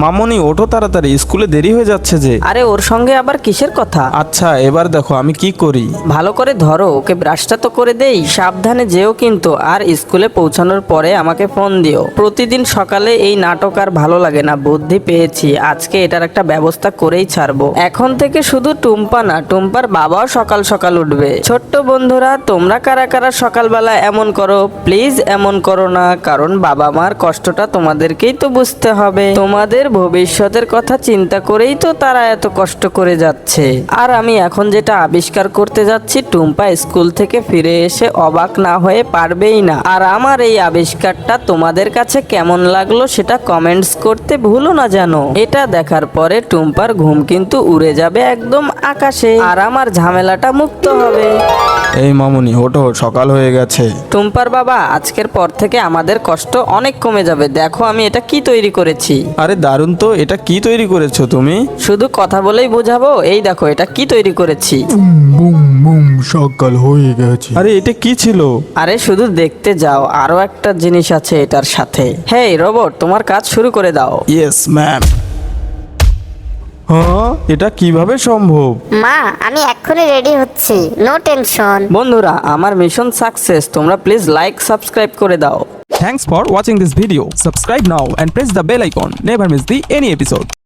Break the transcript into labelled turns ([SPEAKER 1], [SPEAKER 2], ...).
[SPEAKER 1] মামনি ওঠো তাড়াতাড়ি, স্কুলে দেরি হয়ে যাচ্ছে যে।
[SPEAKER 2] আরে ওর সঙ্গে আবার কিসের কথা?
[SPEAKER 1] আচ্ছা এবার দেখো আমি কি করি।
[SPEAKER 2] ভালো করে ধরো, ওকে ব্রাশটা তো করে দেই। সাবধানে যেও কিন্তু, আর স্কুলে পৌঁছানোর পরে আমাকে ফোন দিও। প্রতিদিন সকালে এই নাটক আর ভালো লাগে না, বুদ্ধি পেয়েছি, আজকে এটার একটা ব্যবস্থা করেই ছাড়বো। এখন থেকে শুধু টুম্পা না, টুম্পার বাবাও সকাল সকাল উঠবে। ছোট্ট বন্ধুরা, তোমরা কারা কারা সকালবেলা এমন করো? প্লিজ এমন করো না, কারণ বাবা মার কষ্টটা তোমাদেরকেই তো বুঝতে হবে। তোমাদের ভবিষ্যতের কথা চিন্তা করেই তো তারা এত কষ্ট করে যাচ্ছে। আর আমি এখন যেটা আবিষ্কার করতে যাচ্ছি, টুম্পা স্কুল থেকে ফিরে এসে অবাক না হয়ে পারবেই না। আর আমার এই আবিষ্কারটা তোমাদের কাছে কেমন লাগলো সেটা কমেন্টস করতে ভুলো না যেন। এটা দেখার পরে টুম্পার ঘুম কিন্তু উড়ে যাবে একদম আকাশে, আর আমার ঝামেলাটা মুক্ত হবে।
[SPEAKER 1] এই মামনি ওঠো, সকাল হয়ে গেছে।
[SPEAKER 2] টুম্পার বাবা, আজকের পর থেকে আমাদের কষ্ট অনেক কমে যাবে। দেখো আমি এটা কি তৈরি করেছি।
[SPEAKER 1] আরে দারুণ তো, এটা কি তৈরি করেছো তুমি?
[SPEAKER 2] শুধু কথা বলেই বোঝাবো? এই দেখো এটা কি তৈরি করেছি।
[SPEAKER 3] বুম বুম, সকাল হয়ে গেছে।
[SPEAKER 1] আরে এটা কি ছিল?
[SPEAKER 2] আরে শুধু দেখতে যাও, আরো একটা জিনিস আছে এটার সাথে। হেই রোবট, তোমার কাজ শুরু করে দাও।
[SPEAKER 1] Yes ma'am. হ্যাঁ, এটা কিভাবে সম্ভব?
[SPEAKER 4] মা, আমি এক্ষুনি রেডি হচ্ছি, নো টেনশন।
[SPEAKER 2] বন্ধুরা, আমার মিশন সাকসেস। তোমরা প্লিজ লাইক সাবস্ক্রাইব করে দাও।
[SPEAKER 5] Thanks for watching this video. Subscribe now and press the bell icon. Never miss the any episode.